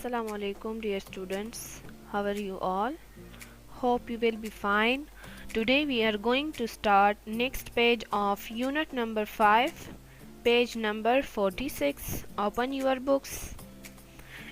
Assalamu alaikum dear students, how are you all? Hope you will be fine. Today we are going to start next page of unit number 5, page number 46. Open your books.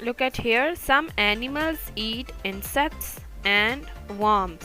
Look at here, some animals eat insects and worms.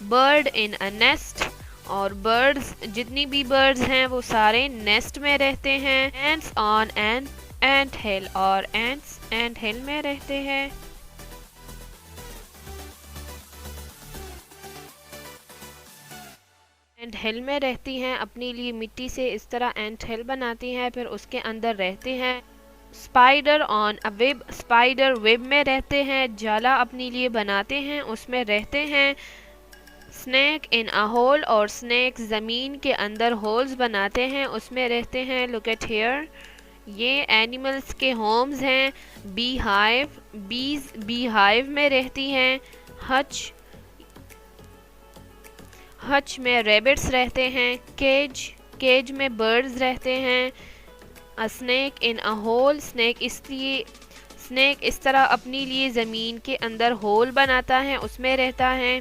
bird in a nest, اور birds جتنی بھی birds ہیں وہ سارے nest میں رہتے ہیں. ants on an ant hill, اور ants ant hill میں رہتے ہیں. اینٹ ہل میں رہتی ہیں، اپنے لیے مٹی سے اس طرح اینٹ ہل بناتی ہیں، پھر اس کے اندر رہتے ہیں. Spider on a web, spider web میں رہتے ہیں، جالا اپنے لیے بناتے ہیں، اس میں رہتے ہیں. اسنیک ان اے ہول، اور اسنیک زمین کے اندر ہولز بناتے ہیں، اس میں رہتے ہیں. لک ایٹ ہیئر، یہ اینیملز کے ہومز ہیں. Bee hive, bees bee hive میں رہتی ہیں. ہچ، ہچ میں ریبٹس رہتے ہیں. کیج، کیج میں برڈز رہتے ہیں. Snake in a hole, snake اس طرح اپنی لیے زمین کے اندر ہول بناتا ہے، اس میں رہتا ہے.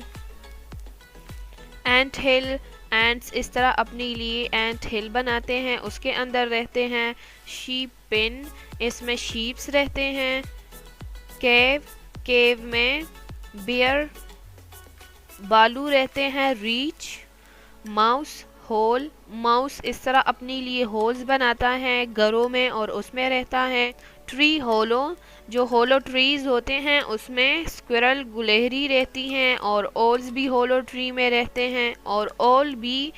اینٹ ہل، اینٹس اس طرح اپنے لیے اینٹ ہل بناتے ہیں، اس کے اندر رہتے ہیں. شیپ پن، اس میں شیپس رہتے ہیں. کیو، کیو میں بیئر، بالو رہتے ہیں. ریچ، ماؤس، ہول، ماؤس اس طرح اپنے لیے ہولز بناتا ہے گھروں میں اور اس میں رہتا ہے. ٹری ہولو، جو ہولو ٹریز ہوتے ہیں اس میں اسکوئرل، گلہری رہتی ہیں، اور اولز بھی ہولو ٹری میں رہتے ہیں، اور اول بھی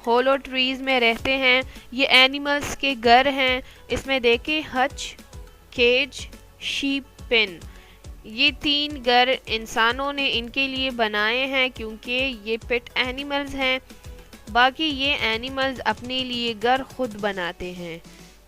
ہولو ٹریز میں رہتے ہیں. یہ اینیملز کے گھر ہیں، اس میں دیکھیں ہچ، کیج، شیپ پن. یہ 3 گھر انسانوں نے ان کے لیے بنائے ہیں کیونکہ یہ پٹ اینیملز ہیں. باقی یہ اینیملز اپنے لیے گھر خود بناتے ہیں.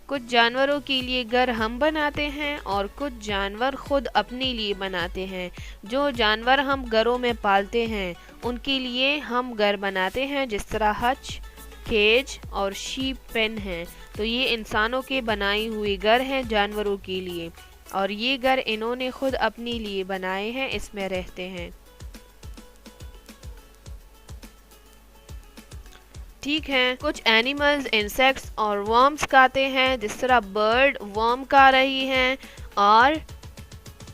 کچھ جانوروں کے لیے گھر ہم بناتے ہیں اور کچھ جانور خود اپنے لیے بناتے ہیں. جو جانور ہم گھروں میں پالتے ہیں ان کے لیے ہم گھر بناتے ہیں، جس طرح ہچ، کیج اور شیپ پین ہیں. تو یہ انسانوں کے بنائی ہوئے گھر ہیں جانوروں کے لیے، اور یہ گھر انہوں نے خود اپنے لیے بنائے ہیں، اس میں رہتے ہیں. ٹھیک ہے. کچھ اینیملز انسیکٹس اور ورمز کھاتے ہیں، جس طرح برڈ ورم کھا رہی ہیں، اور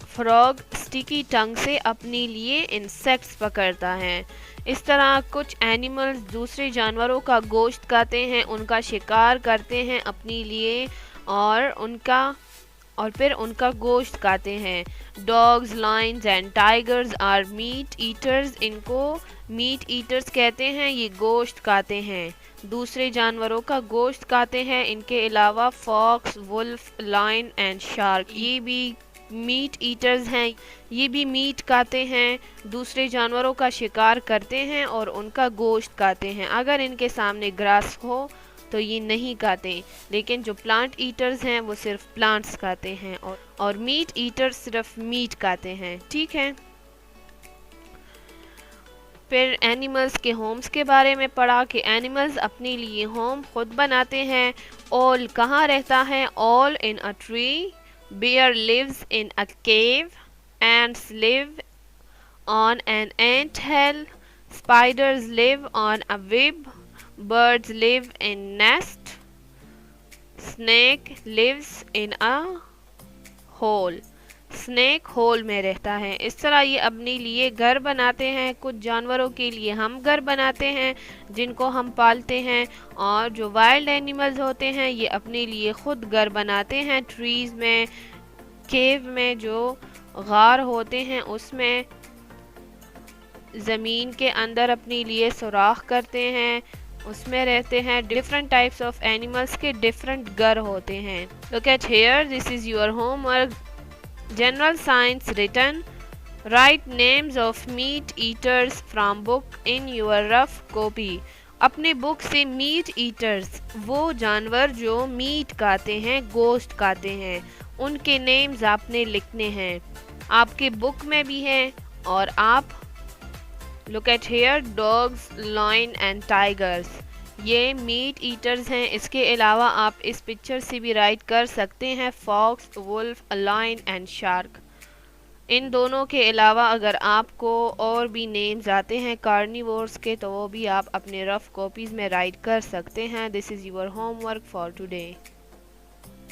فراگ اسٹیکی ٹنگ سے اپنے لیے انسیکٹس پکڑتا ہے. اس طرح کچھ اینیملز دوسرے جانوروں کا گوشت کھاتے ہیں، ان کا شکار کرتے ہیں اپنے لیے، اور پھر ان کا گوشت کھاتے ہیں. Dogs, lions and tigers are meat eaters, ان کو میٹ ایٹرز کہتے ہیں. یہ گوشت کھاتے ہیں، دوسرے جانوروں کا گوشت کھاتے ہیں. ان کے علاوہ Fox, wolf, lion and shark, یہ بھی میٹ ایٹرز ہیں. یہ بھی میٹ کھاتے ہیں، دوسرے جانوروں کا شکار کرتے ہیں اور ان کا گوشت کھاتے ہیں. اگر ان کے سامنے گراس ہو تو یہ نہیں کھاتے، لیکن جو پلانٹ ایٹرز ہیں وہ صرف پلانٹس کھاتے ہیں، اور میٹ ایٹرز صرف میٹ کھاتے ہیں. ٹھیک ہے. پھر اینیملز کے ہومز کے بارے میں پڑھا کہ اینیملز اپنے لیے ہوم خود بناتے ہیں. اول کہاں رہتا ہے؟ Owl in a tree. Bear lives in a cave. Ants live on an ant hill. Spiders live on a web. Birds live in nest. Snake lives in a hole. Snake hole میں رہتا ہے. اس طرح یہ اپنے لیے گھر بناتے ہیں. کچھ جانوروں کے لیے ہم گھر بناتے ہیں جن کو ہم پالتے ہیں، اور جو وائلڈ اینیملز ہوتے ہیں یہ اپنے لیے خود گھر بناتے ہیں. ٹریز میں، کیو میں، جو غار ہوتے ہیں اس میں زمین کے اندر اپنے لیے سوراخ کرتے ہیں، اس میں رہتے ہیں. ڈفرنٹ ٹائپس آف اینیملز کے ڈفرنٹ گھر ہوتے ہیں. Look at here, this is your homework. General science written. Write names of meat eaters from book in your rough copy. اپنے بک سے میٹ ایٹرز، وہ جانور جو میٹ کھاتے ہیں، گوشت کھاتے ہیں، ان کے نیمز آپ نے لکھنے ہیں. آپ کے بک میں بھی ہیں، اور آپ Look at here, dogs, lion and tigers. یہ میٹ ایٹرز ہیں. اس کے علاوہ آپ اس پکچر سے بھی رائٹ کر سکتے ہیں fox, wolf, lion and shark. ان دونوں کے علاوہ اگر آپ کو اور بھی نیمز آتے ہیں کارنیورس کے تو وہ بھی آپ اپنے رف کاپیز میں رائٹ کر سکتے ہیں. This is your homework for today.